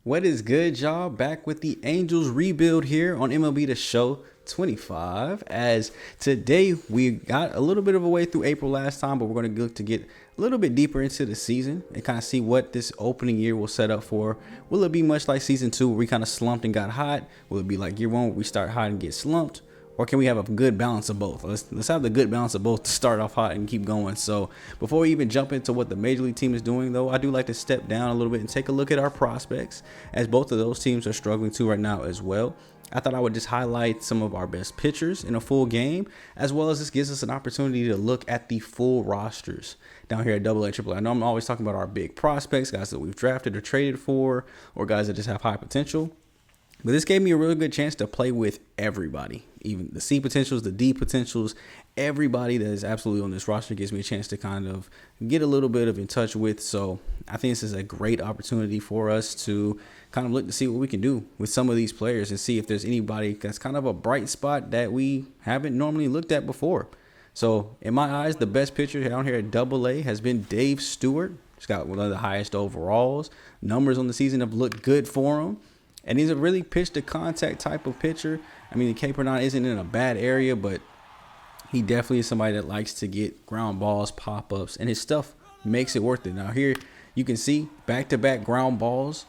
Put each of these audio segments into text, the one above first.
What is good, y'all? Back with the Angels rebuild here on MLB The Show 25. As today we got a little bit of a way through April last time, but we're going to look to get a little bit deeper into the season and kind of see what this opening year will set up for. Will it be much like season 2 where we kind of slumped and got hot? Will it be like year 1 where we start hot and get slumped? Or can we have a good balance of both? Let's have the good balance of both to start off hot and keep going. So before we even jump into what the Major League team is doing, though, I do like to step down a little bit and take a look at our prospects, as both of those teams are struggling too right now as well. I thought I would just highlight some of our best pitchers in a full game, as well as this gives us an opportunity to look at the full rosters down here at AA, AAA. I know I'm always talking about our big prospects, guys that we've drafted or traded for, or guys that just have high potential. But this gave me a really good chance to play with everybody, even the C potentials, the D potentials, everybody that is absolutely on this roster gives me a chance to kind of get a little bit of in touch with. So I think this is a great opportunity for us to kind of look to see what we can do with some of these players and see if there's anybody that's kind of a bright spot that we haven't normally looked at before. So in my eyes, the best pitcher down here at AA has been Dave Stewart. He's got one of the highest overalls. Numbers on the season have looked good for him. And he's a really pitch to contact type of pitcher. I mean, the K/9 isn't in a bad area, but he definitely is somebody that likes to get ground balls, pop-ups, and his stuff makes it worth it. Now here you can see back-to-back ground balls.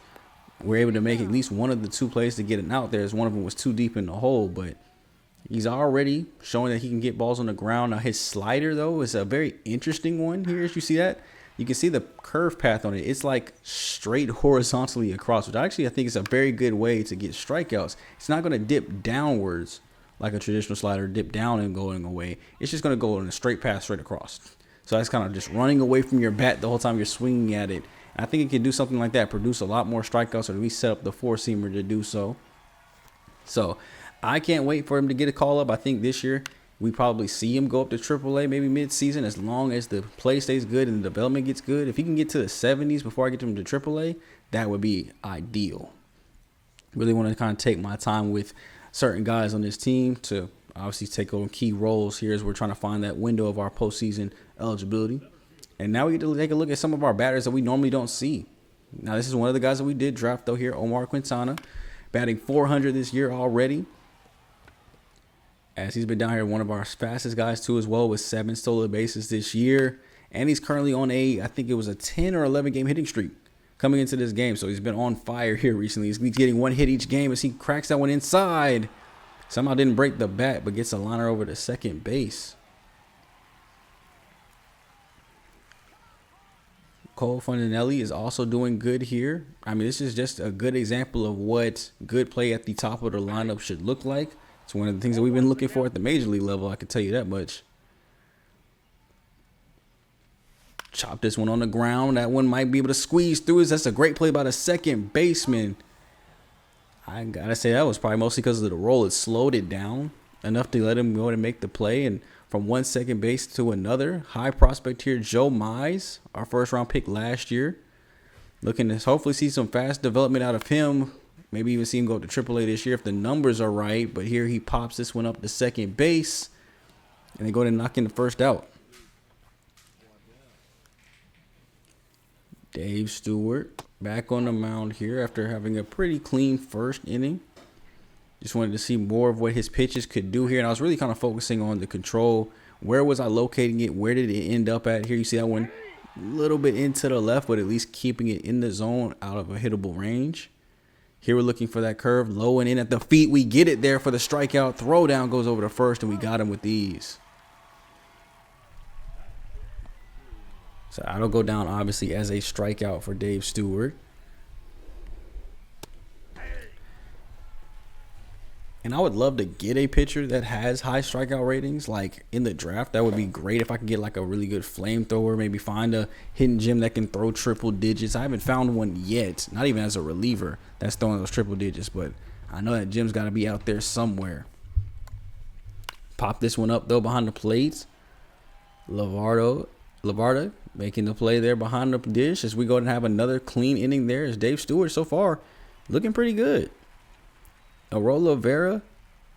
We're able to make at least one of the two plays to get it out there, as one of them was too deep in the hole, but he's already showing that he can get balls on the ground. Now his slider, though, is a very interesting one here, as you see that. You can see the curve path on it. It's like straight horizontally across, which I think is a very good way to get strikeouts. It's not going to dip downwards like a traditional slider, dip down and going away. It's just going to go in a straight path straight across. So that's kind of just running away from your bat the whole time you're swinging at it. And I think it can do something like that, produce a lot more strikeouts, or at least set up the four-seamer to do so. So I can't wait for him to get a call up. I think this year we probably see him go up to AAA maybe mid-season, as long as the play stays good and the development gets good. If he can get to the 70s before I get him to AAA, that would be ideal. Really want to kind of take my time with certain guys on this team to obviously take on key roles here as we're trying to find that window of our postseason eligibility. And now we get to take a look at some of our batters that we normally don't see. Now, this is one of the guys that we did draft, though, here, Omar Quintana, batting 400 this year already, as he's been down here, one of our fastest guys too as well, with 7 stolen bases this year. And he's currently on I think it was a 10 or 11 game hitting streak coming into this game. So he's been on fire here recently. He's getting one hit each game as he cracks that one inside. Somehow didn't break the bat, but gets a liner over to second base. Cole Fontanelli is also doing good here. I mean, this is just a good example of what good play at the top of the lineup should look like. It's one of the things that we've been looking for at the major league level, I can tell you that much. Chop this one on the ground. That one might be able to squeeze through. That's a great play by the second baseman. I gotta say that was probably mostly because of the roll. It slowed it down enough to let him go and make the play. And from one second base to another, high prospect here, Joe Mize, our first round pick last year. Looking to hopefully see some fast development out of him. Maybe even see him go up to AAA this year if the numbers are right. But here he pops this one up to second base. And they go to knock in the first out. Dave Stewart back on the mound here after having a pretty clean first inning. Just wanted to see more of what his pitches could do here. And I was really kind of focusing on the control. Where was I locating it? Where did it end up at? Here you see that one a little bit into the left, but at least keeping it in the zone out of a hittable range. Here we're looking for that curve, low and in at the feet. We get it there for the strikeout. Throw down goes over to first, and we got him with ease. So that'll go down, obviously, as a strikeout for Dave Stewart. And I would love to get a pitcher that has high strikeout ratings, like in the draft. That would be great if I could get like a really good flamethrower, maybe find a hidden gem that can throw triple digits. I haven't found one yet, not even as a reliever that's throwing those triple digits, but I know that gem's got to be out there somewhere. Pop this one up, though, behind the plate. Lavarda making the play there behind the dish as we go and have another clean inning there, as Dave Stewart so far looking pretty good. Arola Vera,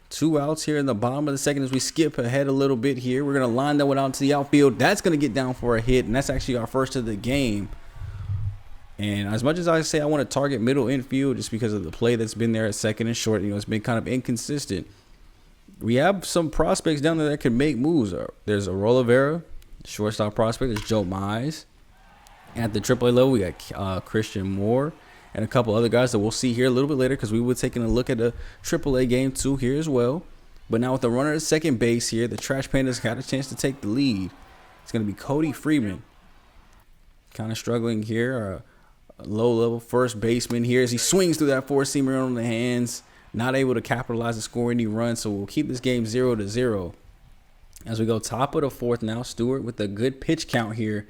2 outs here in the bottom of the second as we skip ahead a little bit here. We're going to line that one out to the outfield. That's going to get down for a hit, and that's actually our first of the game. And as much as I say I want to target middle infield just because of the play that's been there at second and short, it's been kind of inconsistent. We have some prospects down there that can make moves. There's a Oliveira, shortstop prospect. There's Joe Mize. At the AAA level, we got Christian Moore and a couple other guys that we'll see here a little bit later because we were taking a look at the AAA game too here as well. But now with the runner at second base here, the Trash Pandas got a chance to take the lead. It's going to be Cody Freeman. Kind of struggling here. A low-level first baseman here as he swings through that four-seamer on the hands. Not able to capitalize and score any runs, so we'll keep this game 0-0. As we go top of the fourth now, Stewart with a good pitch count here.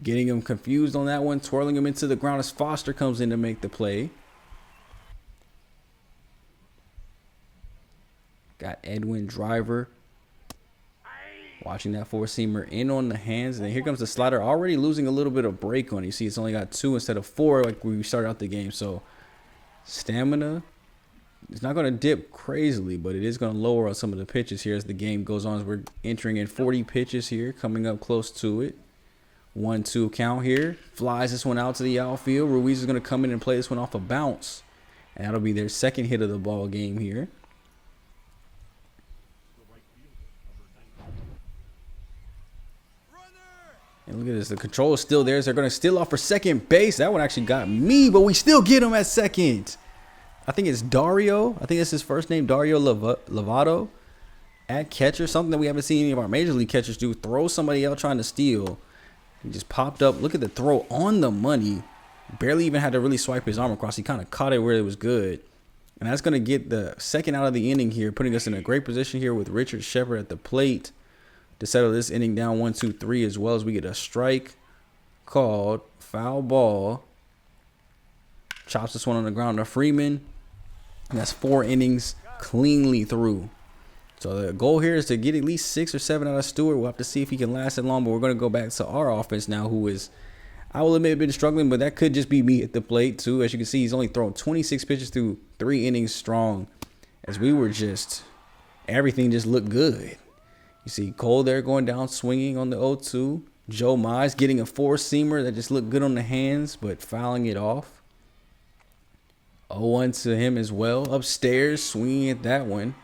Getting him confused on that one, twirling him into the ground as Foster comes in to make the play. Got Edwin Driver watching that four-seamer in on the hands. And then here comes the slider, already losing a little bit of break on it. You see it's only got 2 instead of 4 like we started out the game. So stamina, it's not going to dip crazily, but it is going to lower on some of the pitches here as the game goes on. As we're entering in 40 pitches here, coming up close to it. 1-2 count here. Flies this one out to the outfield. Ruiz is going to come in and play this one off a bounce. And that'll be their second hit of the ball game here. And look at this. The control is still there. So they're going to steal off for second base. That one actually got me, but we still get him at second. I think it's Dario. I think that's his first name, Dario Lovato. At catcher, something that we haven't seen any of our major league catchers do. Throw somebody out trying to steal. He just popped up. Look at the throw on the money. Barely even had to really swipe his arm across. He kind of caught it where it was good. And that's going to get the second out of the inning here, putting us in a great position here with Richard Shepard at the plate to settle this inning down 1-2-3, as well as we get a strike called, foul ball. Chops this one on the ground to Freeman. And that's 4 innings cleanly through. So the goal here is to get at least 6 or 7 out of Stewart. We'll have to see if he can last it long, but we're going to go back to our offense now, who is, I will admit, been struggling, but that could just be me at the plate too. As you can see, he's only thrown 26 pitches through 3 innings strong, as we were just, everything just looked good. You see Cole there going down swinging on the 0-2. Joe Mize getting a four-seamer that just looked good on the hands, but fouling it off. 0-1 to him as well. Upstairs, swinging at that one.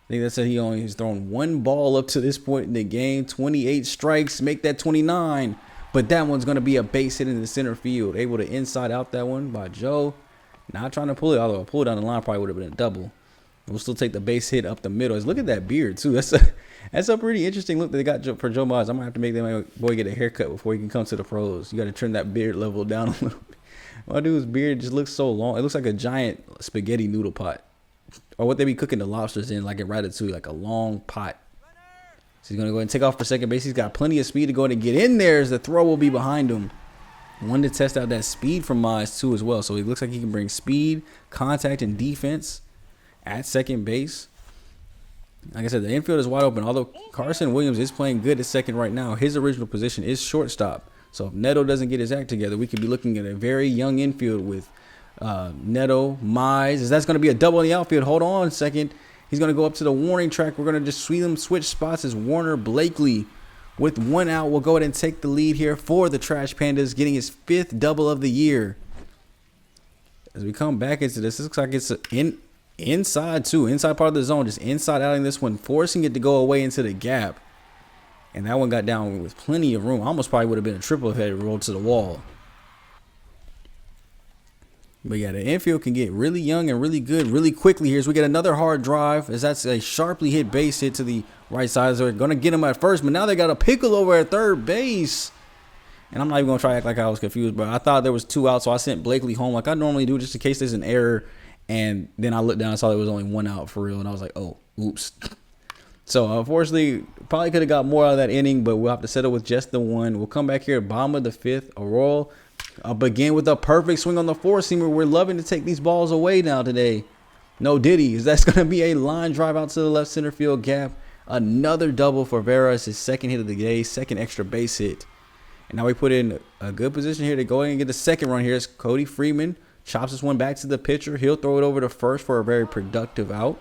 I think that's it. He only has thrown 1 ball up to this point in the game. 28 strikes, make that 29. But that one's going to be a base hit in the center field. Able to inside out that one by Joe. Not trying to pull it, although a pull down the line probably would have been a double. We'll still take the base hit up the middle. Look at that beard, too. That's a pretty interesting look they got for Joe Mize. I'm going to have to make that boy get a haircut before he can come to the pros. You got to trim that beard level down a little bit. My dude's beard just looks so long. It looks like a giant spaghetti noodle pot. Or what they be cooking the lobsters in, like in Ratatouille, like a long pot. So he's going to go ahead and take off for second base. He's got plenty of speed to go ahead and get in there as the throw will be behind him. Wanted to test out that speed from Mize, too, as well. So he looks like he can bring speed, contact, and defense at second base. Like I said, the infield is wide open. Although Carson Williams is playing good at second right now, his original position is shortstop. So if Neto doesn't get his act together, we could be looking at a very young infield with Neto, Mize. That's going to be a double in the outfield. Hold on a second. He's going to go up to the warning track. We're going to just switch spots as Warner Blakely with 1 out. We'll go ahead and take the lead here for the Trash Pandas, getting his 5th double of the year. As we come back into this looks like it's inside too. Inside part of the zone. Just inside outing this one, forcing it to go away into the gap. And that one got down with plenty of room. Almost probably would have been a triple if it had rolled to the wall. But yeah, the infield can get really young and really good really quickly here as we get another hard drive, as that's a sharply hit base hit to the right side. So they're going to get him at first, but now they got a pickle over at third base. And I'm not even going to try to act like I was confused, but I thought there was 2 out, so I sent Blakely home like I normally do just in case there's an error. And then I looked down and saw there was only 1 out for real, and I was like, oh, oops. So unfortunately, probably could have got more out of that inning, but we'll have to settle with just the 1. We'll come back here, bottom of the 5th. Aurora begin with a perfect swing on the four-seamer. We're loving to take these balls away now today. No diddies. That's going to be a line drive out to the left center field gap. Another double for Vera. It's his 2nd hit of the day, 2nd extra base hit. And now we put in a good position here to go ahead and get the 2nd run here. It's Cody Freeman. Chops this one back to the pitcher. He'll throw it over to first for a very productive out.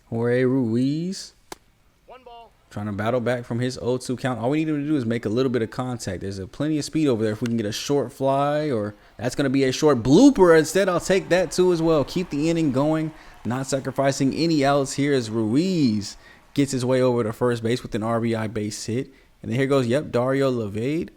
Jorge Ruiz Trying to battle back from his 0-2 count. All we need him to do is make a little bit of contact. There's plenty of speed over there. If we can get a short fly, or that's going to be a short blooper instead, I'll take that too as well. Keep the inning going, not sacrificing any outs here as Ruiz gets his way over to first base with an RBI base hit. And then here goes, Dario Levade,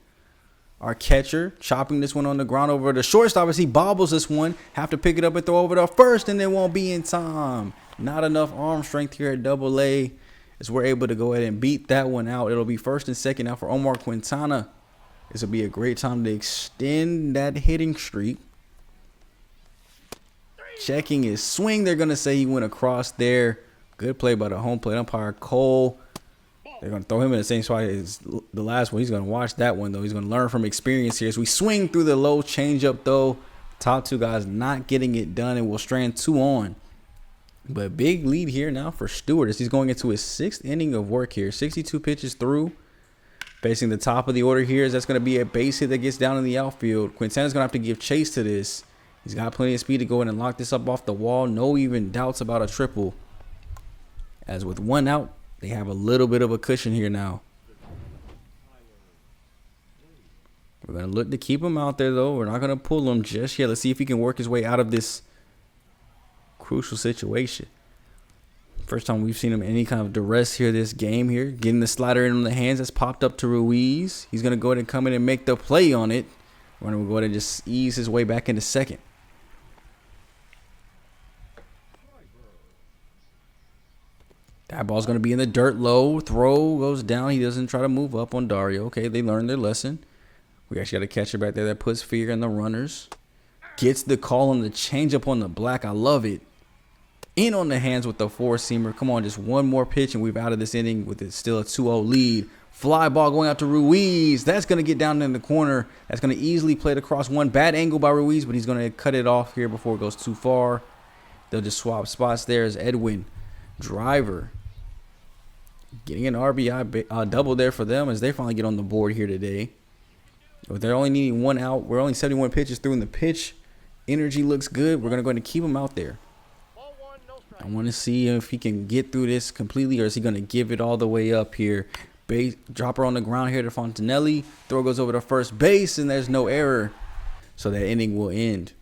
our catcher, chopping this one on the ground over the shortstop as he bobbles this one. Have to pick it up and throw over to first, and it won't be in time. Not enough arm strength here at Double-A. As we're able to go ahead and beat that one out. It'll be first and second now for Omar Quintana. This will be a great time to extend that hitting streak. Checking his swing. They're going to say he went across there. Good play by the home plate umpire, Cole. They're going to throw him in the same spot as the last one. He's going to watch that one, though. He's going to learn from experience here. As we swing through the low changeup, though. Top two guys not getting it done, and we'll strand 2 on. But big lead here now for Stewart as he's going into his 6th inning of work here. 62 pitches through. Facing the top of the order here, as that's going to be a base hit that gets down in the outfield. Quintana's going to have to give chase to this. He's got plenty of speed to go in and lock this up off the wall. No even doubts about a triple. As with 1 out, they have a little bit of a cushion here now. We're going to look to keep him out there, though. We're not going to pull him just yet. Let's see if he can work his way out of this crucial situation. First time we've seen him in any kind of duress here this game here. Getting the slider in on the hands. That's popped up to Ruiz. He's going to go ahead and come in and make the play on it. We're going to go ahead and just ease his way back into second. That ball's going to be in the dirt low. Throw goes down. He doesn't try to move up on Dario. Okay, they learned their lesson. We actually got a catcher back there that puts fear in the runners. Gets the call on the changeup on the black. I love it. In on the hands with the 4-seamer. Come on, just one more pitch and we're out of this inning with it still a 2-0 lead. Fly ball going out to Ruiz. That's going to get down in the corner. That's going to easily play it across one. Bad angle by Ruiz, but he's going to cut it off here before it goes too far. They'll just swap spots there as Edwin Driver getting an RBI double there for them as they finally get on the board here today. But they're only needing 1 out. We're only 71 pitches through in the pitch. Energy looks good. We're going to go ahead and keep him out there. I want to see if he can get through this completely, or is he going to give it all the way up here. Base dropper on the ground here to Fontanelli. Throw goes over to first base, and there's no error. So that inning will end.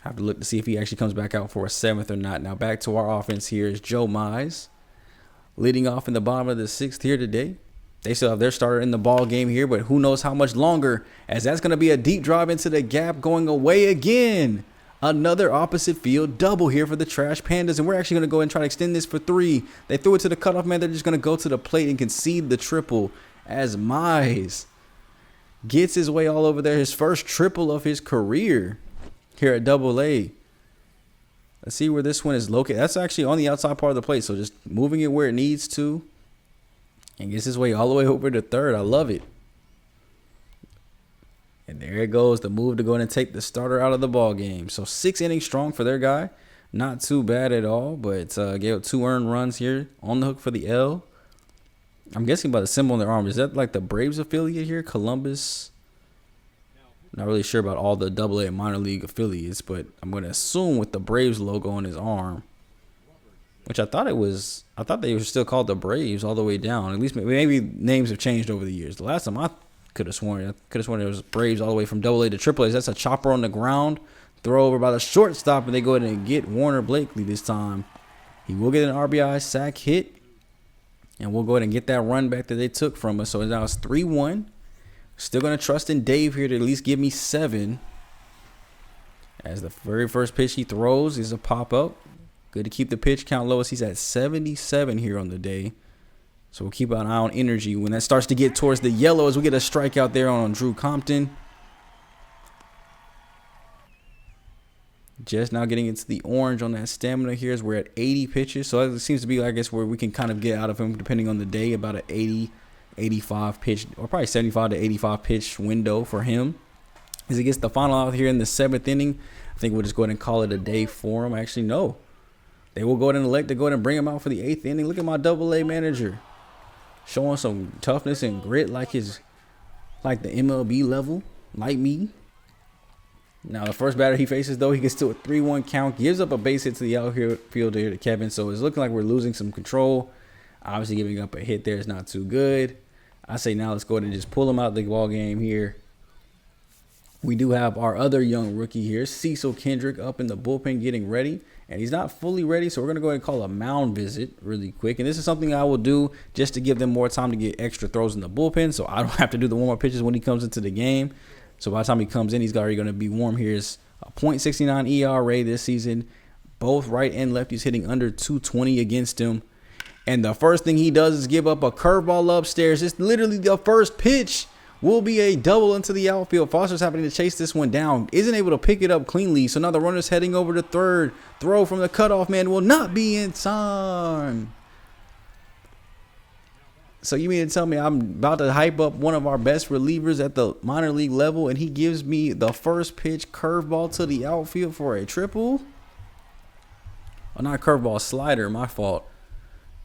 Have to look to see if he actually comes back out for a 7th or not. Now back to our offense here is Joe Mize. Leading off in the bottom of the 6th here today. They still have their starter in the ball game here, but who knows how much longer, as that's going to be a deep drive into the gap going away again. Another opposite field double here for the Trash Pandas, and we're actually going to go and try to extend this for 3. They threw it to the cutoff man. They're just going to go to the plate and concede the triple as Mize gets his way all over there. His first triple of his career here at Double-A. Let's see where this one is located. That's actually on the outside part of the plate, so just moving it where it needs to. And gets his way all the way over to third. I love it. And there it goes, the move to go in and take the starter out of the ball game. So 6 innings strong for their guy. Not too bad at all, but gave up 2 earned runs here on the hook for the L. I'm guessing by the symbol on their arm. Is that like the Braves affiliate here? Columbus? Not really sure about all the Double-A and minor league affiliates, but I'm going to assume with the Braves logo on his arm. Which I thought they were still called the Braves all the way down. At least maybe names have changed over the years. The last time I could have sworn it was Braves all the way from Double-A to Triple-A. That's a chopper on the ground. Throw over by the shortstop, and they go ahead and get Warner Blakely this time. He will get an RBI sack hit. And we'll go ahead and get that run back that they took from us. So now it's 3-1. Still going to trust in Dave here to at least give me 7. As the very first pitch he throws is a pop-up. Good to keep the pitch count low as he's at 77 here on the day. So we'll keep an eye on energy. When that starts to get towards the yellow as we get a strikeout there on Drew Compton. Just now getting into the orange on that stamina here as we're at 80 pitches. So it seems to be, I guess, where we can kind of get out of him depending on the day. About an 80, 85 pitch, or probably 75 to 85 pitch window for him. As he gets the final out here in the 7th inning, I think we'll just go ahead and call it a day for him. Actually, no. They will go ahead and elect to go ahead and bring him out for the 8th inning. Look at my Double-A manager. Showing some toughness and grit like the MLB level, like me. Now, the first batter he faces, though, he gets to a 3-1 count. Gives up a base hit to the outfielder here to Kevin. So it's looking like we're losing some control. Obviously, giving up a hit there is not too good. I say now let's go ahead and just pull him out of the ball game here. We do have our other young rookie here, Cecil Kendrick, up in the bullpen getting ready. And he's not fully ready, so we're going to go ahead and call a mound visit really quick. And this is something I will do just to give them more time to get extra throws in the bullpen, so I don't have to do the warm-up pitches when he comes into the game. So by the time he comes in, he's already going to be warm. Here's a .69 ERA this season. Both right and lefties hitting under 220 against him. And the first thing he does is give up a curveball upstairs. It's literally the first pitch. Will be a double into the outfield. Foster's having to chase this one down. Isn't able to pick it up cleanly. So now the runner's heading over to third. Throw from the cutoff man will not be in time. So you mean to tell me I'm about to hype up one of our best relievers at the minor league level and he gives me the first pitch curveball to the outfield for a triple? Oh, not curveball, slider. My fault.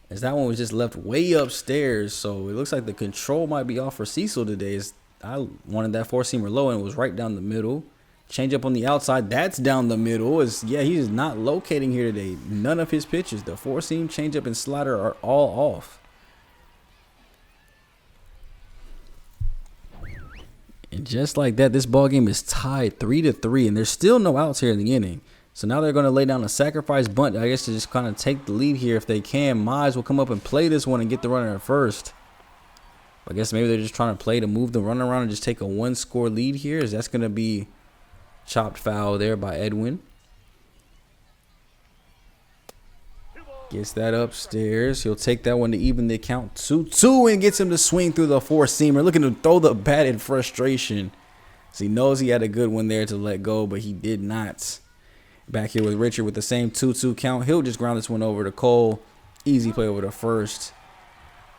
As that one was just left way upstairs, so it looks like the control might be off for Cecil today. I wanted that four-seamer low, and it was right down the middle. Change up on the outside, that's down the middle. Yeah, he's not locating here today. None of his pitches, the four-seam, change-up, and slider are all off. And just like that, this ball game is tied 3-3, and there's still no outs here in the inning. So now they're going to lay down a sacrifice bunt, I guess, to just kind of take the lead here if they can. Mize will come up and play this one and get the runner at first. I guess maybe they're just trying to play to move the runner around and just take a one-score lead here. As that's going to be chopped foul there by Edwin. Gets that upstairs. He'll take that one to even the count 2-2 and gets him to swing through the four-seamer. Looking to throw the bat in frustration. So he knows he had a good one there to let go, but he did not. Back here with Richard with the same 2-2 count. He'll just ground this one over to Cole. Easy play over to first.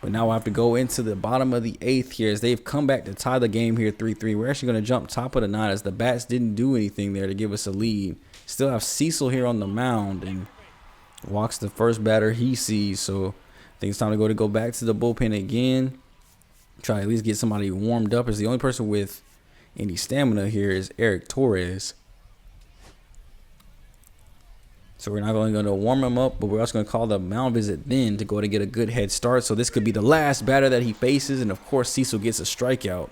But now we'll have to go into the bottom of the 8th here as they've come back to tie the game here 3-3. We're actually going to jump top of the 9 as the bats didn't do anything there to give us a lead. Still have Cecil here on the mound and walks the first batter he sees. So I think it's time to go back to the bullpen again. Try to at least get somebody warmed up, as the only person with any stamina here is Eric Torres. So we're not only going to warm him up, but we're also going to call the mound visit then to go to get a good head start. So this could be the last batter that he faces. And, of course, Cecil gets a strikeout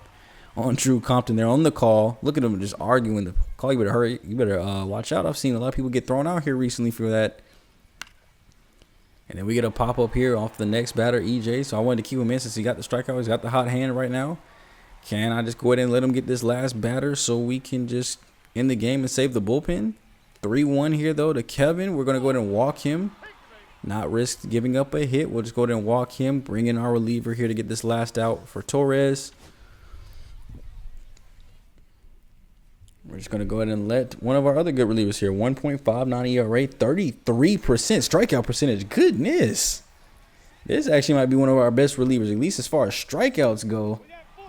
on Drew Compton there on the call. Look at him just arguing the call. You better hurry. You better watch out. I've seen a lot of people get thrown out here recently for that. And then we get a pop-up here off the next batter, EJ. So I wanted to keep him in since he got the strikeout. He's got the hot hand right now. Can I just go ahead and let him get this last batter so we can just end the game and save the bullpen? 3-1 here, though, to Kevin. We're going to go ahead and walk him. Not risk giving up a hit. We'll just go ahead and walk him. Bring in our reliever here to get this last out for Torres. We're just going to go ahead and let one of our other good relievers here. 1.59 ERA, 33% strikeout percentage. Goodness. This actually might be one of our best relievers, at least as far as strikeouts go.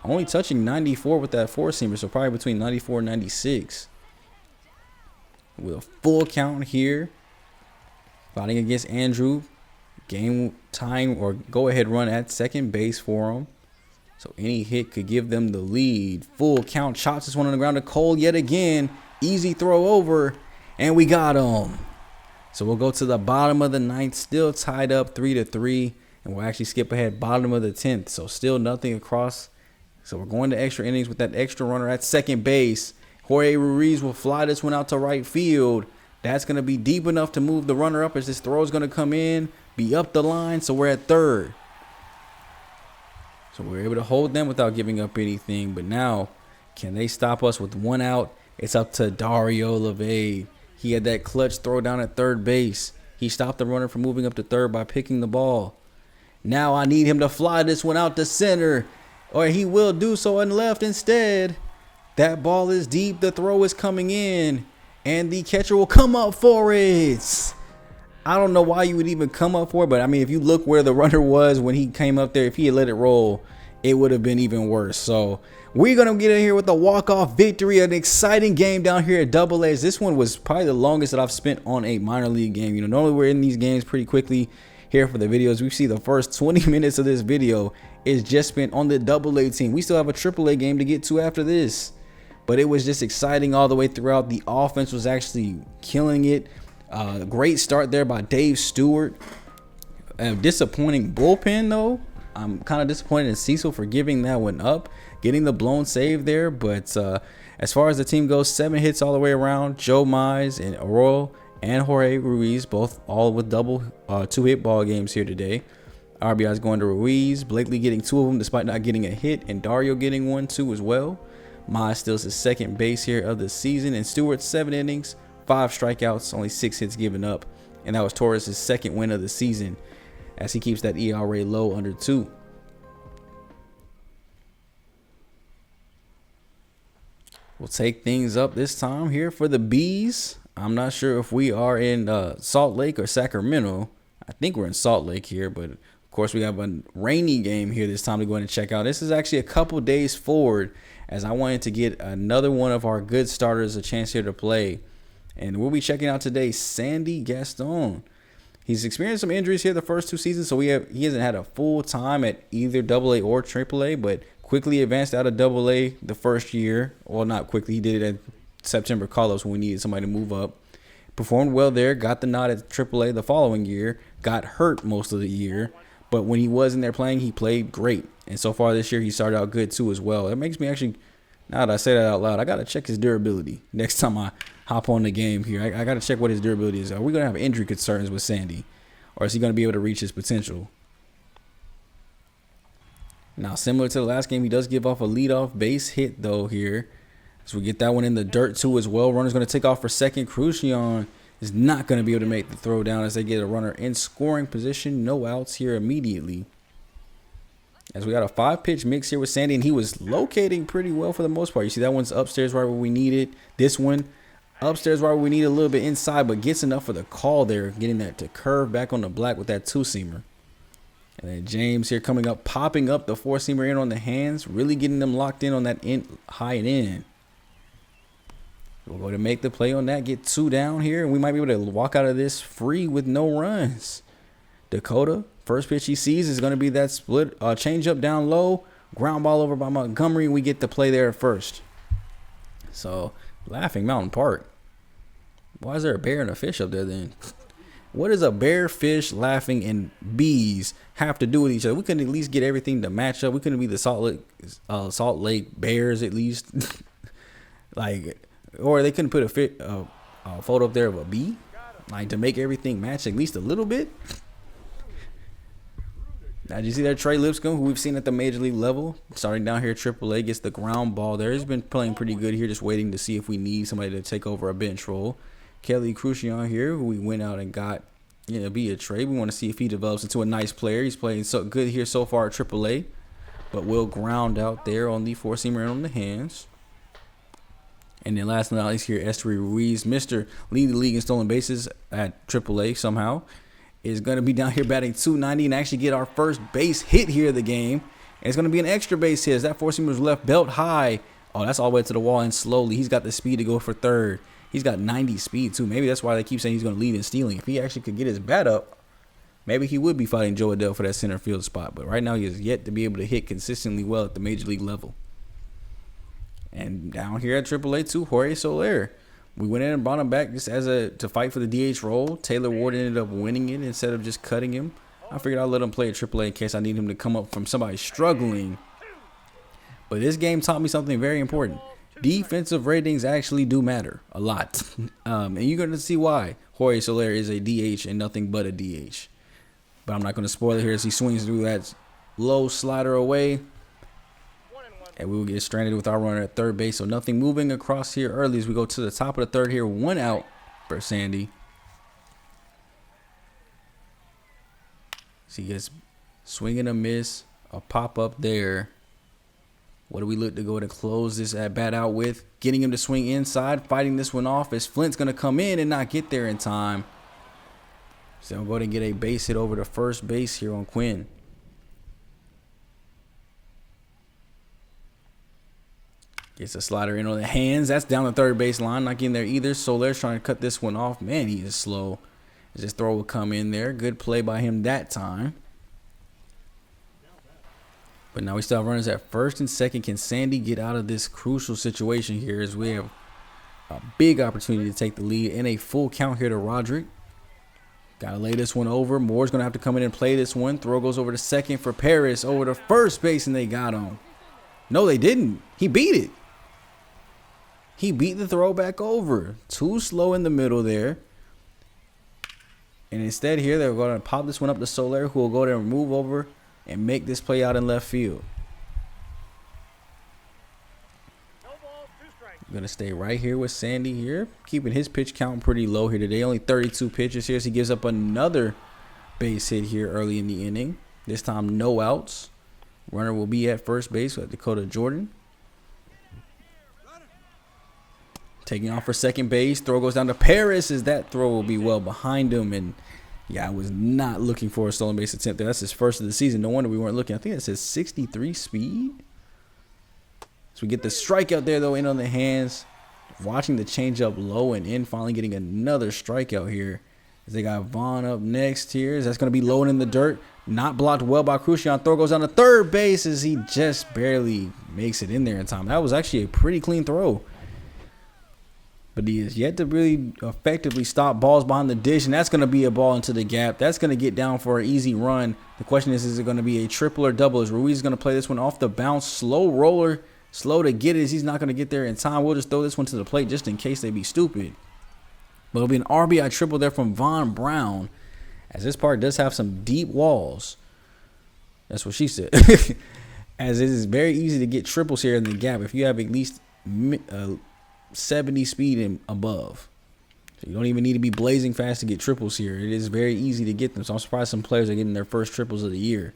Only touching 94 with that four-seamer, so probably between 94 and 96. With a full count here. Fighting against Andrew. Game time or go-ahead run at second base for him. So any hit could give them the lead. Full count. Chops this one on the ground to Cole yet again. Easy throw over. And we got him. So we'll go to the bottom of the 9th. Still tied up 3-3. And we'll actually skip ahead bottom of the 10th. So still nothing across. So we're going to extra innings with that extra runner at second base. Jorge Ruiz will fly this one out to right field. That's going to be deep enough to move the runner up as this throw is going to come in, be up the line. So we're at third. So we're able to hold them without giving up anything. But now, can they stop us with one out? It's up to Dario LeVay. He had that clutch throw down at third base. He stopped the runner from moving up to third by picking the ball. Now I need him to fly this one out to center. Or he will do so in left instead. That ball is deep. The throw is coming in. And the catcher will come up for it. I don't know why you would even come up for it. But, I mean, if you look where the runner was when he came up there, if he had let it roll, it would have been even worse. So, we're going to get in here with a walk-off victory. An exciting game down here at Double A's. This one was probably the longest that I've spent on a minor league game. You know, normally we're in these games pretty quickly here for the videos. We see the first 20 minutes of this video is just spent on the Double A team. We still have a Triple A game to get to after this. But it was just exciting all the way throughout. The offense was actually killing it. Great start there by Dave Stewart. A disappointing bullpen, though. I'm kind of disappointed in Cecil for giving that one up, getting the blown save there. But as far as the team goes, 7 hits all the way around. Joe Mize and Arroyo and Jorge Ruiz, both all with double 2-hit ball games here today. RBI's going to Ruiz, Blakely getting 2 of them despite not getting a hit, and Dario getting 1 too as well. Mize steals his second base here of the season, and Stewart 7 innings, 5 strikeouts, only 6 hits given up, and that was Torres' second win of the season as he keeps that ERA low under 2. We'll take things up this time here for the Bees. I'm not sure if we are in Salt Lake or Sacramento. I think we're in Salt Lake here, but of course we have a rainy game here this time to go ahead and check out. This is actually a couple days forward, as I wanted to get another one of our good starters a chance here to play. And we'll be checking out today Sandy Gaston. He's experienced some injuries here the first 2 seasons, so he hasn't had a full time at either AA or AAA, but quickly advanced out of AA the first year. Well, not quickly. He did it at September call-ups when we needed somebody to move up. Performed well there, got the nod at AAA the following year, got hurt most of the year, but when he was in there playing, he played great. And so far this year, he started out good too as well. It makes me actually, now that I say that out loud, I got to check his durability next time I hop on the game here. I got to check what his durability is. Are we going to have injury concerns with Sandy? Or is he going to be able to reach his potential? Now, similar to the last game, he does give off a leadoff base hit, though, here. So we get that one in the dirt, too, as well. Runner's going to take off for second. Crucian is not going to be able to make the throw down as they get a runner in scoring position. No outs here immediately. As we got a 5-pitch mix here with Sandy, and he was locating pretty well for the most part. You see that one's upstairs right where we need it. This one upstairs right where we need a little bit inside, but gets enough for the call there, getting that to curve back on the black with that 2-seamer. And then James here coming up, popping up the 4-seamer in on the hands, really getting them locked in on that high and in. We'll go to make the play on that, get 2 down here, and we might be able to walk out of this free with no runs. Dakota, first pitch he sees is going to be that split change up down low, ground ball over by Montgomery, and we get the play there at first. So, Laughing Mountain Park. Why is there a bear and a fish up there then? What does a bear, fish, laughing, and bees have to do with each other? We couldn't at least get everything to match up. We couldn't be the Salt Lake Bears at least. Or they couldn't put a photo up there of a bee, like to make everything match at least a little bit. Now, did you see that Trey Lipscomb, who we've seen at the major league level, starting down here at AAA, gets the ground ball there. He's been playing pretty good here, just waiting to see if we need somebody to take over a bench role. Kelly Crucian here, who we went out and got, be a trade. We want to see if he develops into a nice player. He's playing so good here so far at AAA, but will ground out there on the 4-seamer and on the hands. And then last but not least here, Esteury Ruiz, Mr. Lead the league in stolen bases at AAA somehow, is going to be down here batting .290 and actually get our first base hit here of the game. And it's going to be an extra base hit as that 4-seamer was left belt high. Oh, that's all the way to the wall and slowly. He's got the speed to go for third. He's got 90 speed too. Maybe that's why they keep saying he's going to lead in stealing. If he actually could get his bat up, maybe he would be fighting Joe Adele for that center field spot. But right now he has yet to be able to hit consistently well at the major league level. And down here at AAA too, Jorge Soler. We went in and brought him back just to fight for the DH role. Taylor Ward ended up winning it instead of just cutting him. I figured I'd let him play at AAA in case I need him to come up from somebody struggling. But this game taught me something very important. Defensive ratings actually do matter a lot. And you're going to see why Jorge Soler is a DH and nothing but a DH. But I'm not going to spoil it here as he swings through that low slider away. And we will get stranded with our runner at third base. So nothing moving across here early as we go to the top of the third here. 1 out for Sandy. So he gets swing and a miss. A pop up there. What do we look to go to close this at bat out with? Getting him to swing inside. Fighting this one off as Flint's going to come in and not get there in time. So I'm going to get a base hit over to first base here on Quinn. Gets a slider in on the hands. That's down the third base line. Not getting there either. Soler's trying to cut this one off. Man, he is slow. His throw will come in there. Good play by him that time. But now we still have runners at first and second. Can Sandy get out of this crucial situation here as we have a big opportunity to take the lead in a full count here to Roderick? Gotta lay this one over. Moore's gonna have to come in and play this one. Throw goes over to second for Paris, over to first base, and they got him. No, they didn't. He beat it. He beat the throw back over. Too slow in the middle there. And instead here, they're going to pop this one up to Soler, who will go there and move over and make this play out in left field. Going to stay right here with Sandy here, keeping his pitch count pretty low here today. Only 32 pitches here, so he gives up another base hit here early in the inning. This time, no outs. Runner will be at first base with Dakota Jordan. Taking off for second base. Throw goes down to Paris, as that throw will be well behind him. And yeah, I was not looking for a stolen base attempt there. That's his first of the season. No wonder we weren't looking. I think it says 63 speed. So we get the strikeout there, though, in on the hands. Watching the changeup low and in. Finally getting another strikeout here. As they got Vaughn up next here. That's going to be low and in the dirt. Not blocked well by Crucian. Throw goes down to third base as he just barely makes it in there in time. That was actually a pretty clean throw. But he has yet to really effectively stop balls behind the dish, and that's going to be a ball into the gap. That's going to get down for an easy run. The question is it going to be a triple or double? As Ruiz is going to play this one off the bounce, slow roller, slow to get it as he's not going to get there in time. We'll just throw this one to the plate just in case they be stupid. But it'll be an RBI triple there from Von Brown, as this park does have some deep walls. That's what she said. As it is very easy to get triples here in the gap if you have at least 70 speed and above. So you don't even need to be blazing fast to get triples here. It is very easy to get them. So I'm surprised some players are getting their first triples of the year.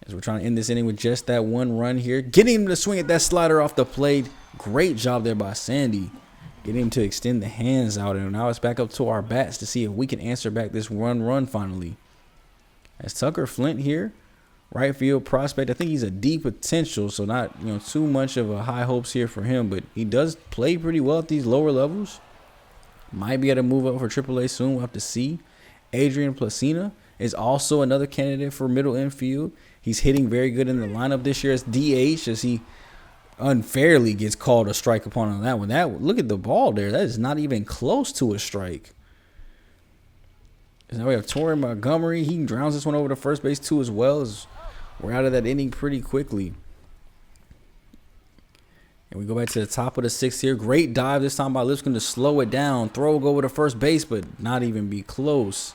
As we're trying to end this inning with just that one run here. Getting him to swing at that slider off the plate. Great job there by Sandy. Getting him to extend the hands out. And now it's back up to our bats to see if we can answer back this run finally. As Tucker Flint here, right field prospect. I think he's a deep potential, so not too much of a high hopes here for him, but he does play pretty well at these lower levels. Might be able to move up for AAA soon. We'll have to see. Adrian Placina is also another candidate for middle infield. He's hitting very good in the lineup this year as DH, as he unfairly gets called a strike upon on that one. Look at the ball there. That is not even close to a strike. Now we have Torrey Montgomery. He drowns this one over to first base too, as well as we're out of that inning pretty quickly. And we go back to the top of the sixth here. Great dive this time by Lipscomb to slow it down. Throw will go over to first base, but not even be close.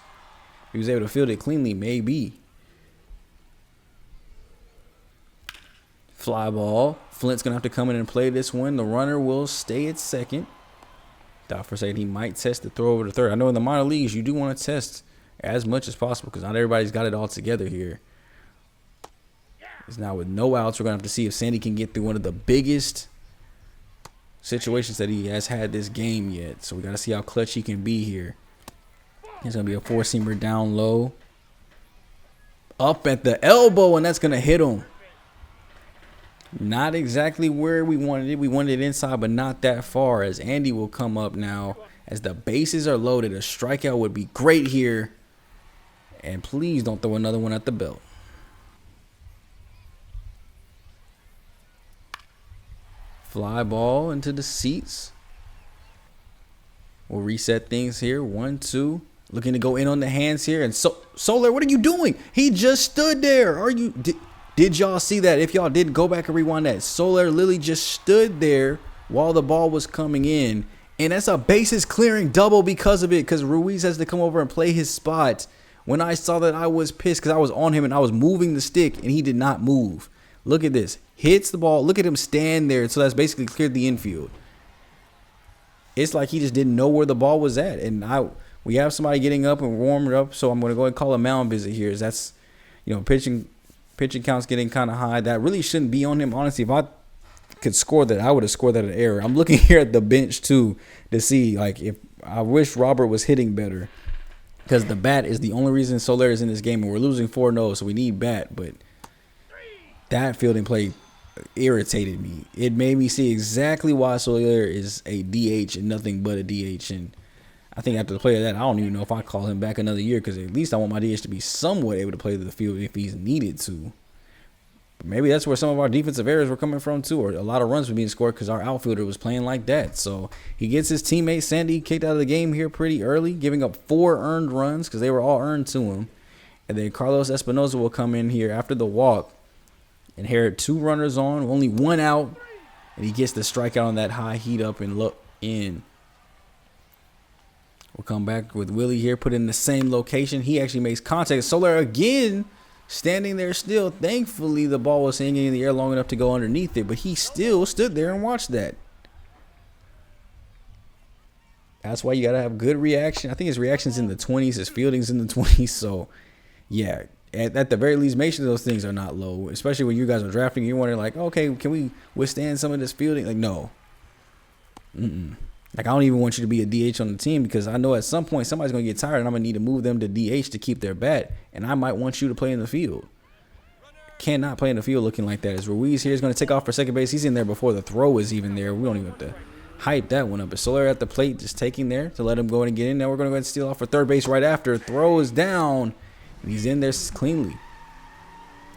He was able to field it cleanly, maybe. Fly ball. Flint's going to have to come in and play this one. The runner will stay at second. Doffer said he might test the throw over to third. I know in the minor leagues you do want to test as much as possible because not everybody's got it all together here. It's now with no outs. We're going to have to see if Sandy can get through one of the biggest situations that he has had this game yet. So we got to see how clutch he can be here. It's going to be a four-seamer down low. Up at the elbow, and that's going to hit him. Not exactly where we wanted it. We wanted it inside, but not that far, as Andy will come up now. As the bases are loaded, a strikeout would be great here. And please don't throw another one at the belt. Fly ball into the seats. We'll reset things here. 1, 2. Looking to go in on the hands here. And Soler, what are you doing? He just stood there. Did y'all see that? If y'all didn't, go back and rewind that. Soler literally just stood there while the ball was coming in. And that's a bases clearing double because of it. Because Ruiz has to come over and play his spot. When I saw that, I was pissed because I was on him and I was moving the stick and he did not move. Look at this. Hits the ball. Look at him stand there. So that's basically cleared the infield. It's like he just didn't know where the ball was at. And we have somebody getting up and warming up. So I'm going to go ahead and call a mound visit here. That's, pitching count's getting kind of high. That really shouldn't be on him. Honestly, if I could score that, I would have scored that an error. I'm looking here at the bench too to see, if I wish Robert was hitting better, because the bat is the only reason Soler is in this game, and we're losing 4-0, so we need bat. But that fielding play irritated me. It made me see exactly why Soler is a DH and nothing but a DH. And I think after the play of that, I don't even know if I call him back another year, because at least I want my DH to be somewhat able to play the field if he's needed to. Maybe that's where some of our defensive errors were coming from too, or a lot of runs were being scored because our outfielder was playing like that. So he gets his teammate Sandy kicked out of the game here pretty early, giving up 4 earned runs because they were all earned to him. And then Carlos Espinoza will come in here after the walk and inherit 2 runners on, only 1 out, and he gets the strikeout on that high heat up and look in. We'll come back with Willie here, put in the same location. He actually makes contact. Soler again standing there still. Thankfully, the ball was hanging in the air long enough to go underneath it, but he still stood there and watched that. That's why you got to have good reaction. I think his reaction's in the 20s. His fielding's in the 20s. So, yeah, at the very least, make sure those things are not low, especially when you guys are drafting. You're wondering, like, okay, can we withstand some of this fielding? Like, no. Like, I don't even want you to be a DH on the team because I know at some point somebody's going to get tired and I'm going to need to move them to DH to keep their bat. And I might want you to play in the field. Cannot play in the field looking like that. As Ruiz here is going to take off for second base. He's in there before the throw is even there. We don't even have to hype that one up. But Soler at the plate just taking there to let him go in and get in. Now we're going to go ahead and steal off for third base right after. Throw is down. And he's in there cleanly.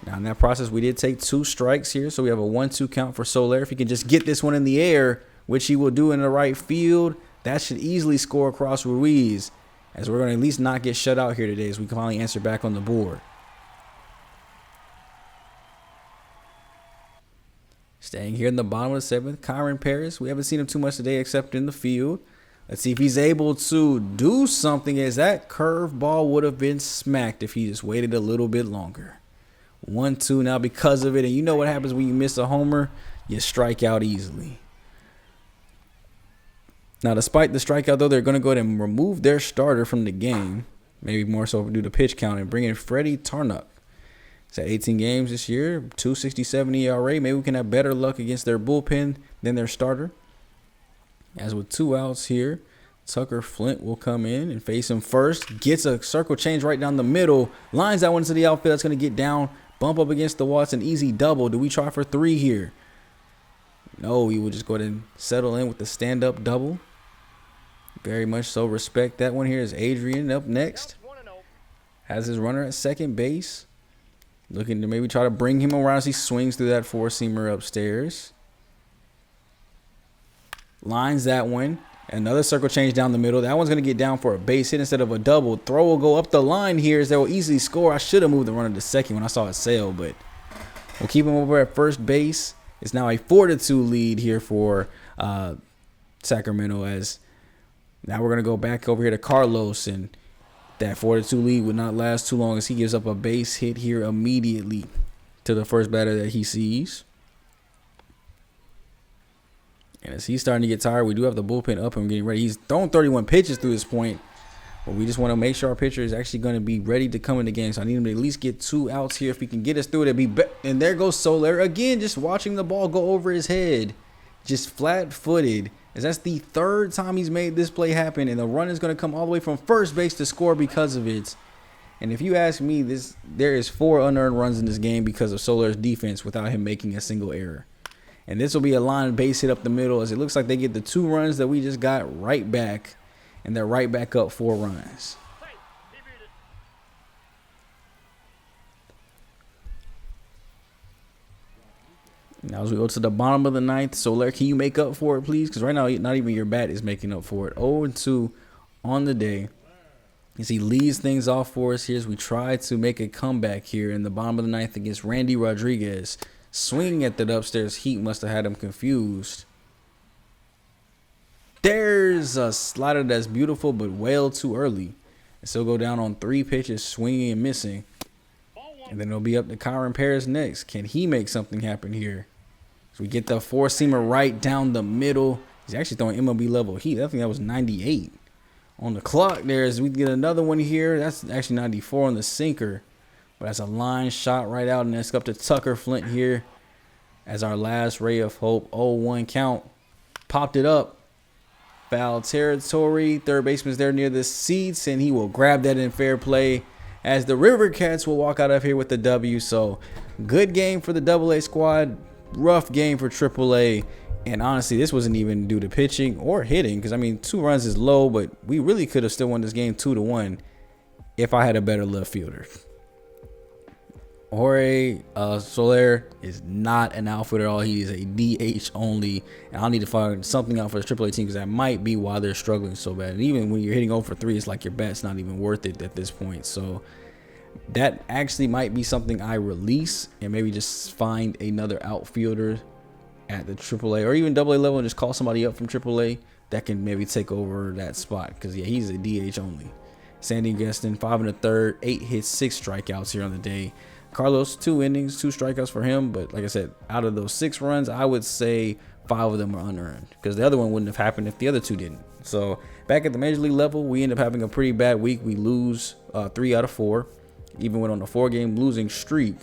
Now in that process, we did take 2 strikes here. So we have a 1-2 count for Soler. If he can just get this one in the air, which he will do in the right field, that should easily score across Ruiz, as we're going to at least not get shut out here today as we can finally answer back on the board. Staying here in the bottom of the 7th, Kyron Paris. We haven't seen him too much today except in the field. Let's see if he's able to do something, as that curve ball would have been smacked if he just waited a little bit longer. 1-2 now because of it, and you know what happens when you miss a homer? You strike out easily. Now, despite the strikeout, though, they're going to go ahead and remove their starter from the game. Maybe more so due to pitch count, and bring in Freddie Tarnuk. He's at 18 games this year, 2.67 ERA. Maybe we can have better luck against their bullpen than their starter. As with 2 outs here, Tucker Flint will come in and face him first. Gets a circle change right down the middle. Lines that one into the outfield. That's going to get down. Bump up against the wall. It's an easy double. Do we try for 3 here? No, we will just go ahead and settle in with the stand-up double. Very much so. Respect that one. Here is Adrian up next. Has his runner at second base. Looking to maybe try to bring him around as he swings through that 4-seamer upstairs. Lines that one. Another circle change down the middle. That one's going to get down for a base hit instead of a double. Throw will go up the line here as they will easily score. I should have moved the runner to second when I saw it sail, but we'll keep him over at first base. It's now a 4-2 lead here for Sacramento, as now we're going to go back over here to Carlos, and that 4-2 lead would not last too long as he gives up a base hit here immediately to the first batter that he sees. And as he's starting to get tired, we do have the bullpen up and getting ready. He's thrown 31 pitches through this point, but we just want to make sure our pitcher is actually going to be ready to come in the game. So I need him to at least get 2 outs here. If he can get us through it, it'd be and there goes Soler again, just watching the ball go over his head, just flat-footed. As that's the 3rd time he's made this play happen, and the run is going to come all the way from first base to score because of it. And if you ask me, there is 4 unearned runs in this game because of Soler's defense without him making a single error. And this will be a line base hit up the middle, as it looks like they get the 2 runs that we just got right back, and they're right back up 4 runs. Now as we go to the bottom of the 9th, Soler, can you make up for it, please? Because right now, not even your bat is making up for it. 0-2 on the day. As he leads things off for us here as we try to make a comeback here in the bottom of the 9th against Randy Rodriguez. Swinging at that upstairs heat must have had him confused. There's a slider that's beautiful, but well too early. And so go down on 3 pitches, swinging and missing. And then it'll be up to Kyron Paris next. Can he make something happen here? So we get the 4-seamer right down the middle. He's actually throwing MLB level heat. I think that was 98 on the clock there. As we get another one here. That's actually 94 on the sinker. But that's a line shot right out. And that's up to Tucker Flint here as our last ray of hope. 0-1 count. Popped it up. Foul territory. Third baseman's there near the seats, and he will grab that in fair play as the River Cats will walk out of here with the W. So good game for the AA squad. Rough game for AAA. And honestly, this wasn't even due to pitching or hitting, because I mean, 2 runs is low, but we really could have still won this game 2-1 if I had a better left fielder. Jorge Soler is not an outfielder at all. He is a DH only, and I'll need to find something out for the AAA team because that might be why they're struggling so bad. And even when you're hitting 0 for 3, it's like your bat's not even worth it at this point. So that actually might be something I release and maybe just find another outfielder at the AAA or even AA level and just call somebody up from AAA that can maybe take over that spot. Because yeah, he's a DH only. Sandy Gaston, 5 1/3, 8 hits, 6 strikeouts here on the day. Carlos, 2 innings, 2 strikeouts for him. But like I said, out of those 6 runs, I would say 5 of them are unearned because the other one wouldn't have happened if the other 2 didn't. So back at the major league level, we end up having a pretty bad week. We lose 3 out of 4, even went on a 4-game losing streak.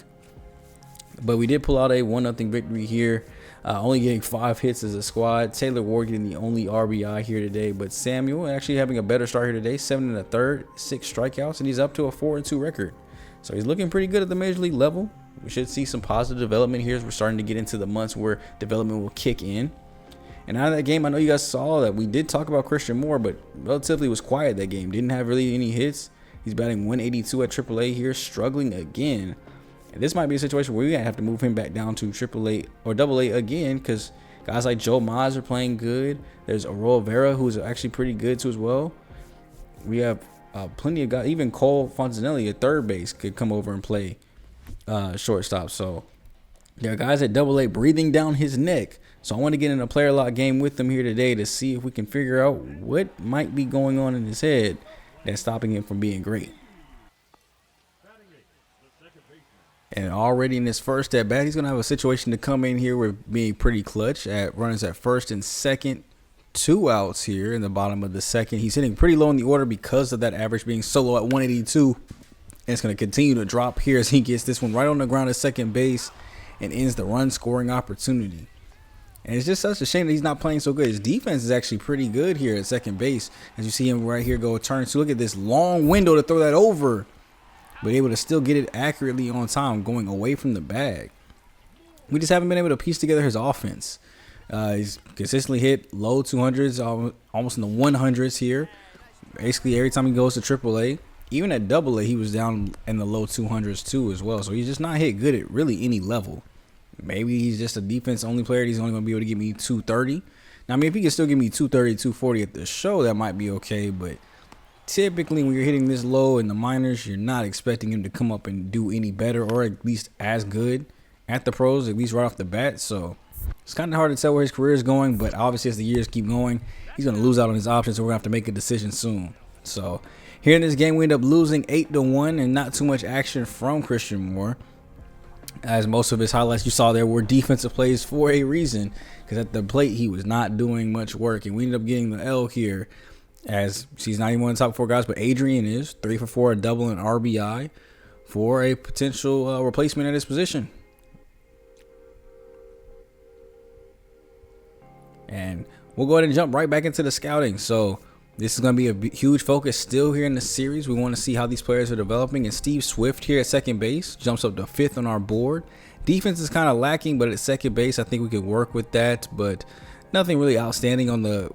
But we did pull out a 1-0 victory here, only getting 5 hits as a squad. Taylor Ward getting the only RBI here today, but Samuel actually having a better start here today, 7 1/3, 6 strikeouts, and he's up to a 4-2 record. So he's looking pretty good at the major league level. We should see some positive development here as we're starting to get into the months where development will kick in. And out of that game, I know you guys saw that we did talk about Christian Moore, but relatively was quiet that game. Didn't have really any hits. He's batting 182 at AAA here, struggling again. And this might be a situation where we have to move him back down to AAA or AA again because guys like Joe Maz are playing good. There's Aurora Vera, who's actually pretty good too as well. We have plenty of guys. Even Cole Fontanelli at third base could come over and play shortstop. So there are guys at AA breathing down his neck. So I want to get in a player lock game with them here today to see if we can figure out what might be going on in his head that's stopping him from being great. And already in his first at bat, he's going to have a situation to come in here with being pretty clutch at runners at first and second. 2 outs here in the bottom of the second. He's hitting pretty low in the order because of that average being so low at 182. And it's going to continue to drop here as he gets this one right on the ground at second base and ends the run scoring opportunity. And it's just such a shame that he's not playing so good. His defense is actually pretty good here at second base. As you see him right here go turn. So look at this long window to throw that over, but able to still get it accurately on time going away from the bag. We just haven't been able to piece together his offense. He's consistently hit low 200s, almost in the 100s here. Basically, every time he goes to AAA, even at AA, he was down in the low 200s too as well. So he's just not hit good at really any level. Maybe he's just a defense-only player. He's only going to be able to give me 230. Now, I mean, if he can still give me 230, 240 at the show, that might be okay. But typically, when you're hitting this low in the minors, you're not expecting him to come up and do any better or at least as good at the pros, at least right off the bat. So it's kind of hard to tell where his career is going, but obviously as the years keep going, he's going to lose out on his options, so we're going to have to make a decision soon. So here in this game, we end up losing 8-1 and not too much action from Christian Moore, as most of his highlights you saw there were defensive plays for a reason, because at the plate, he was not doing much work, and we ended up getting the L here, as he's not even one of the top 4 guys, but Adrian is 3 for 4, a double and RBI for a potential replacement at his position. And we'll go ahead and jump right back into the scouting. So this is going to be a huge focus still here in the series. We want to see how these players are developing. And Steve Swift here at second base jumps up to 5th on our board. Defense is kind of lacking, but at second base, I think we could work with that. But nothing really outstanding on the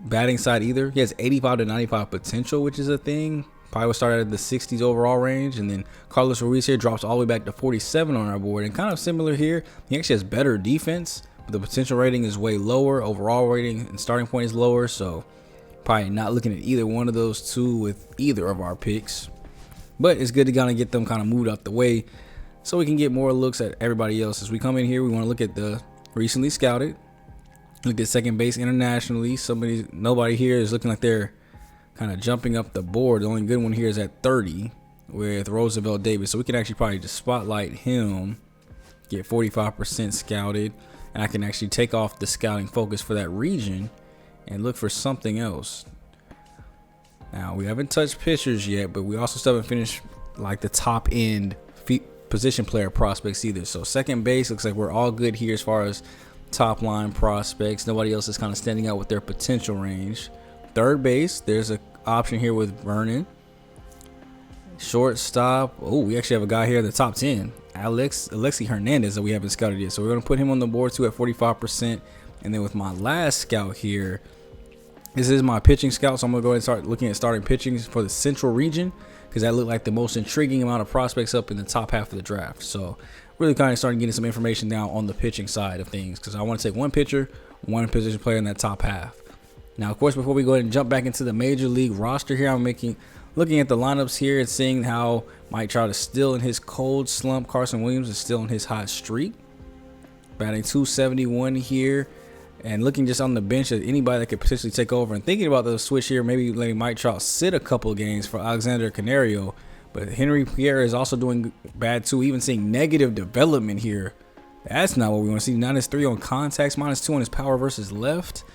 batting side either. He has 85 to 95 potential, which is a thing. Probably will start at the 60s overall range. And then Carlos Ruiz here drops all the way back to 47 on our board. And kind of similar here, he actually has better defense. But the potential rating is way lower. Overall rating and starting point is lower. So probably not looking at either one of those two with either of our picks. But it's good to kind of get them kind of moved out the way so we can get more looks at everybody else. As we come in here, we want to look at the recently scouted. Look at second base internationally. Nobody here is looking like they're kind of jumping up the board. The only good one here is at 30 with Roosevelt Davis. So we can actually probably just spotlight him, get 45% scouted. And I can actually take off the scouting focus for that region and look for something else. Now, we haven't touched pitchers yet, but we also still haven't finished like the top end position player prospects either. So second base looks like we're all good here as far as top line prospects. Nobody else is kind of standing out with their potential range. Third base, there's an option here with Vernon. Shortstop, oh, we actually have a guy here in the top 10. Alexi Hernandez that we haven't scouted yet. So we're going to put him on the board too at 45%. And then with my last scout here, this is my pitching scout. So I'm going to go ahead and start looking at starting pitching for the central region. because that looked like the most intriguing amount of prospects up in the top half of the draft. So really kind of starting getting some information now on the pitching side of things, because I want to take one pitcher, one position player in that top half. Now, of course, before we go ahead and jump back into the major league roster here, I'm looking at the lineups here and seeing how Mike Trout is still in his cold slump. Carson Williams is still in his hot streak, batting .271 here. And looking just on the bench at anybody that could potentially take over, and thinking about the switch here, maybe letting Mike Trout sit a couple of games for Alexander Canario. But Henry Pierre is also doing bad too, even seeing negative development here. That's not what we want to see. -3 on contacts, -2 on his power versus left.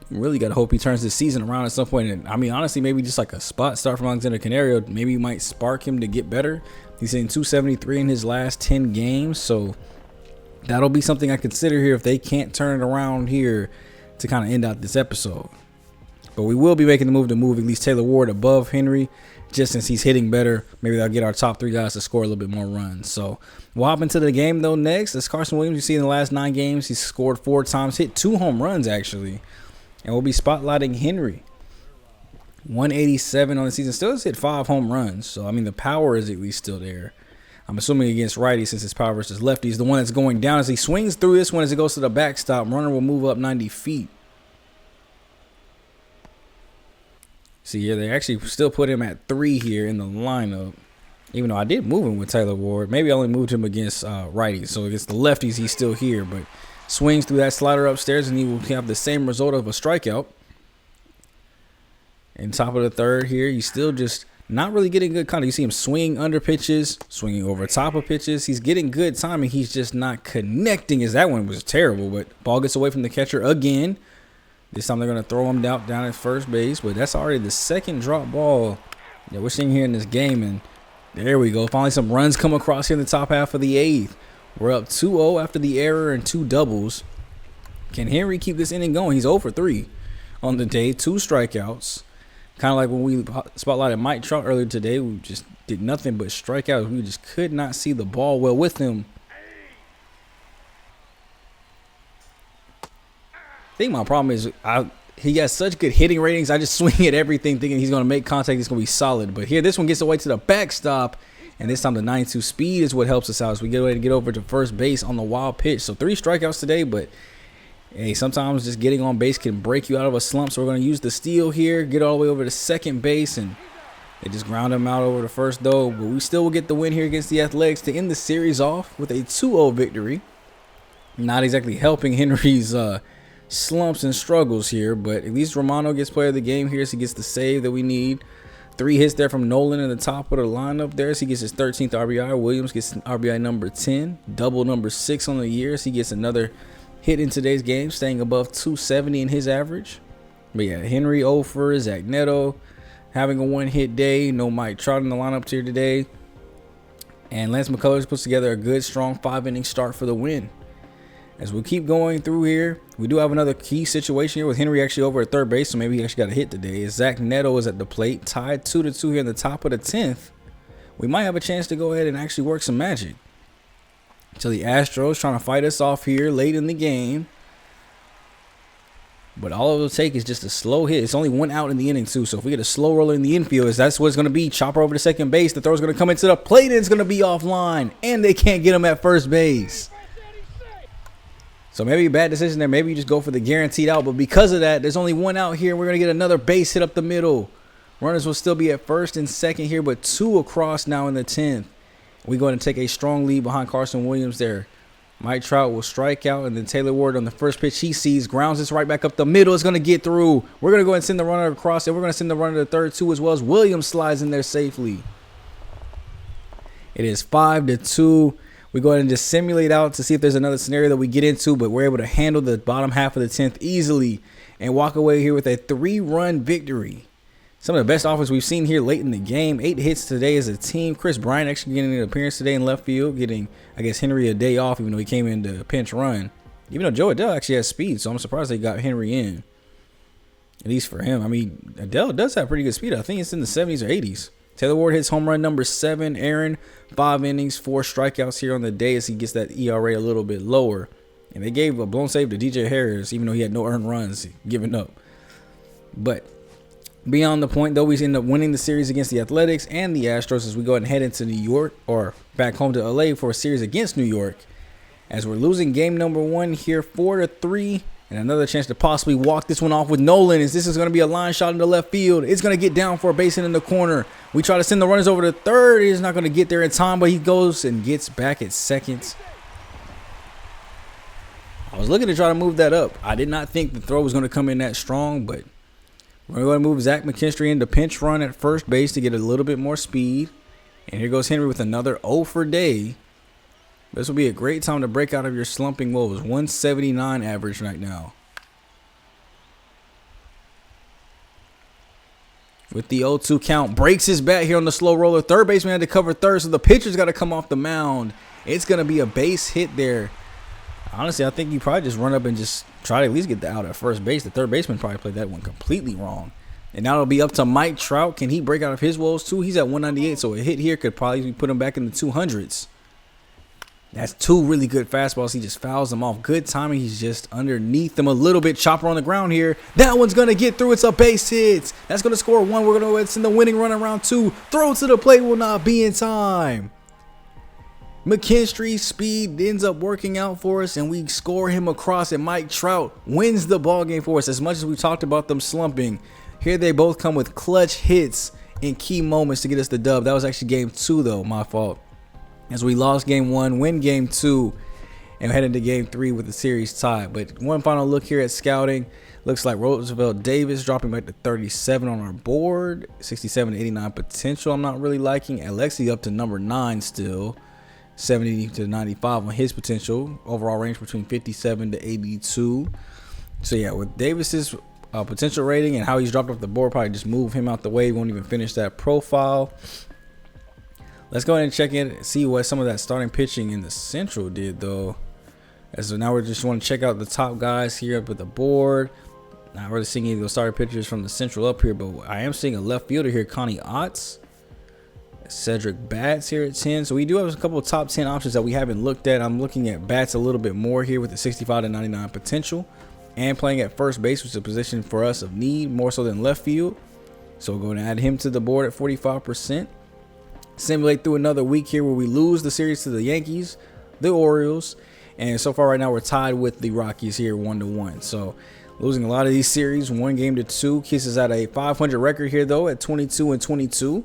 Really got to hope he turns this season around at some point. And I mean, honestly, maybe just like a spot start from Alexander Canario maybe might spark him to get better. He's hitting .273 in his last 10 games, so that'll be something I consider here if they can't turn it around here to kind of end out this episode. But we will be making the move to move at least Taylor Ward above Henry, just since he's hitting better. Maybe that'll get our top 3 guys to score a little bit more runs. So we'll hop into the game though next. It's Carson Williams. You see in the last 9 games, he's scored 4 times, hit 2 home runs actually. And we'll be spotlighting Henry. 187 on the season, still has hit 5 home runs. So I mean, the power is at least still there. I'm assuming against righty, since his power versus lefty is the one that's going down. As he swings through this one, as it goes to the backstop, runner will move up 90 feet. See here, they actually still put him at 3 here in the lineup. Even though I did move him with Taylor Ward. Maybe I only moved him against righties. So against the lefties, he's still here. But swings through that slider upstairs, and he will have the same result of a strikeout. And top of the third here, he's still just not really getting good contact. You see him swinging under pitches, swinging over top of pitches. He's getting good timing. He's just not connecting, as that one was terrible. But ball gets away from the catcher again. This time they're going to throw him down at first base. But that's already the second drop ball that we're seeing here in this game. And there we go. Finally some runs come across here in the top half of the 8th. We're up 2-0 after the error and 2 doubles. Can Henry keep this inning going? He's 0 for 3 on the day. 2 strikeouts. Kind of like when we spotlighted Mike Trout earlier today, we just did nothing but strikeouts. We just could not see the ball well with him. I think my problem is he got such good hitting ratings. I just swing at everything thinking he's going to make contact. It's going to be solid. But here, this one gets away to the backstop. And this time the 92 speed is what helps us out as we get away to get over to first base on the wild pitch. So 3 strikeouts today, but hey, sometimes just getting on base can break you out of a slump. So we're going to use the steal here, get all the way over to second base, and they just ground him out over to first though. But we still will get the win here against the Athletics to end the series off with a 2-0 victory. Not exactly helping Henry's slumps and struggles here, but at least Romano gets player of the game here, so he gets the save that we need. 3 hits there from Nolan in the top of the lineup there, so he gets his 13th RBI. Williams gets RBI number 10, double number 6 on the year, so he gets another hit in today's game, staying above 270 in his average. But yeah, Henry 0 for Zach Neto having a 1-hit day. No Mike Trout in the lineup here today. And Lance McCullers puts together a good, strong 5-inning start for the win. As we keep going through here, we do have another key situation here with Henry actually over at third base, so maybe he actually got a hit today. As Zach Neto is at the plate, tied 2-2 here in the top of the 10th. We might have a chance to go ahead and actually work some magic. So the Astros trying to fight us off here late in the game. But all it'll take is just a slow hit. It's only 1 out in the inning too. So if we get a slow roller in the infield, that's what it's going to be. Chopper over to second base. The throw's going to come into the plate and it's going to be offline. And they can't get him at first base. So maybe a bad decision there. Maybe you just go for the guaranteed out. But because of that, there's only 1 out here. We're going to get another base hit up the middle. Runners will still be at first and second here, but 2 across now in the 10th. We're going to take a strong lead behind Carson Williams there. Mike Trout will strike out, and then Taylor Ward on the first pitch he sees grounds this right back up the middle. It's going to get through. We're going to go ahead and send the runner across, and we're going to send the runner to third too, as well as Williams slides in there safely. It is 5-2. We go ahead and just simulate out to see if there's another scenario that we get into, but we're able to handle the bottom half of the 10th easily and walk away here with a 3-run victory. Some of the best offense we've seen here late in the game. 8 hits today as a team. Chris Bryant actually getting an appearance today in left field, getting, I guess, Henry a day off, even though he came in to pinch run. Even though Joe Adele actually has speed, so I'm surprised they got Henry in. At least for him. I mean, Adele does have pretty good speed. I think it's in the 70s or 80s. Taylor Ward hits home run number 7. Aaron, 5 innings, 4 strikeouts here on the day as he gets that ERA a little bit lower. And they gave a blown save to DJ Harris, even though he had no earned runs given up. But Beyond the point, though, we end up winning the series against the Athletics and the Astros as we go ahead and head into New York, or back home to LA for a series against New York. As we're losing game number 1 here 4-3, and another chance to possibly walk this one off with Nolan, as this is going to be a line shot into left field. It's going to get down for a base hit in the corner. We try to send the runners over to third. He's not going to get there in time, but he goes and gets back at second. I was looking to try to move that up. I did not think the throw was going to come in that strong, but we're going to move Zach McKinstry into pinch run at first base to get a little bit more speed. And here goes Henry with another 0 for day. This will be a great time to break out of your slumping woes. 179 average right now. With the 0-2 count, breaks his bat here on the slow roller. Third baseman had to cover third, so the pitcher's got to come off the mound. It's going to be a base hit there. Honestly, I think you probably just run up and just try to at least get the out at first base. The third baseman probably played that one completely wrong. And now it'll be up to Mike Trout. Can he break out of his woes too? He's at 198, so a hit here could probably put him back in the 200s. That's 2 really good fastballs. He just fouls them off. Good timing. He's just underneath them a little bit. Chopper on the ground here. That one's going to get through. It's a base hit. That's going to score 1. We're going to send the winning run around 2. Throw to the plate will not be in time. McKinstry's speed ends up working out for us, and we score him across, and Mike Trout wins the ball game for us. As much as we talked about them slumping, here they both come with clutch hits in key moments to get us the dub. That was actually game 2, though. My fault. As we lost game 1, win game 2, and head into game 3 with the series tied. But one final look here at scouting. Looks like Roosevelt Davis dropping back to 37 on our board. 67 to 89 potential. I'm not really liking. Alexi up to number 9 still. 70 to 95 on his potential. Overall range between 57 to 82. So yeah, with Davis's potential rating and how he's dropped off the board, probably just move him out the way. He won't even finish that profile. Let's go ahead and check in, see what some of that starting pitching in the Central did, though. So now we just want to check out the top guys here up at the board. Not really seeing any of those starting pitchers from the Central up here, but I am seeing a left fielder here, Connie Otts. Cedric Batts here at 10. So we do have a couple of top 10 options that we haven't looked at. I'm looking at Batts a little bit more here with the 65 to 99 potential. And playing at first base, which is a position for us of need, more so than left field. So we're going to add him to the board at 45%. Simulate through another week here where we lose the series to the Yankees, the Orioles, and so far right now we're tied with the Rockies here 1-1. So losing a lot of these series, 1 game to 2, keeps us at a 500 record here though at 22-22.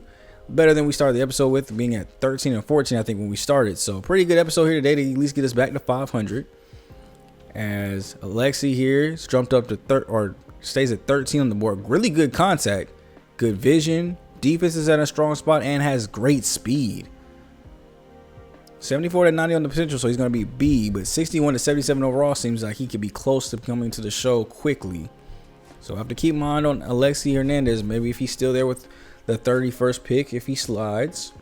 Better than we started the episode with, being at 13-14 I think when we started. So pretty good episode here today to at least get us back to 500. As Alexi here is jumped up to stays at 13 on the board. Really good contact, good vision. Defense is at a strong spot and has great speed. 74 to 90 on the potential, so he's going to be B, but 61 to 77 overall seems like he could be close to coming to the show quickly. So I have to keep my eye on Alexi Hernandez. Maybe if he's still there with the 31st pick, if he slides,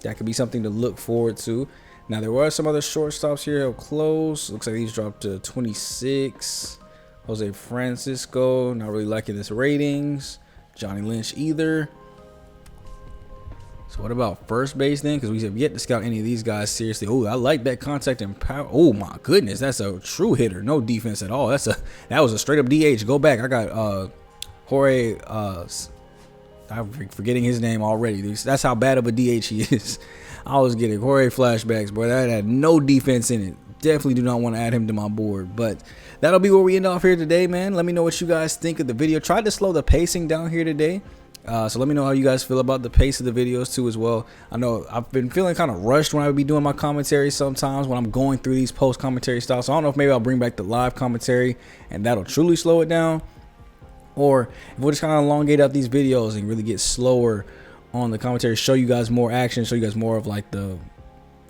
that could be something to look forward to. Now there were some other shortstops here. He'll close. Looks like he's dropped to 26. Jose Francisco, not really liking this ratings. Johnny Lynch either. So what about first base then? Because we have yet to scout any of these guys seriously. Oh, I like that contact and power. Oh my goodness, that's a true hitter. No defense at all. That was a straight up DH. Go back. I got Jorge. I'm forgetting his name already. That's how bad of a DH he is. I was getting Jorge flashbacks, boy. That had no defense in it. Definitely do not want to add him to my board. But that'll be where we end off here today, man. Let me know what you guys think of the video. Tried to slow the pacing down here today. So let me know how you guys feel about the pace of the videos too as well. I know I've been feeling kind of rushed when I would be doing my commentary sometimes when I'm going through these post commentary styles. So I don't know if maybe I'll bring back the live commentary and that'll truly slow it down. Or if we'll just kind of elongate out these videos and really get slower on the commentary, show you guys more action, show you guys more of like the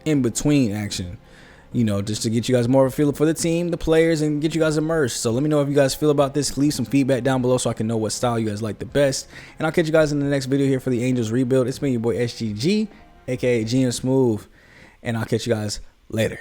in-between action. You know, just to get you guys more of a feel for the team, the players, and get you guys immersed. So let me know if you guys feel about this. Leave some feedback down below so I can know what style you guys like the best. And I'll catch you guys in the next video here for the Angels rebuild. It's me, your boy SGG, aka GM Smooth, and I'll catch you guys later.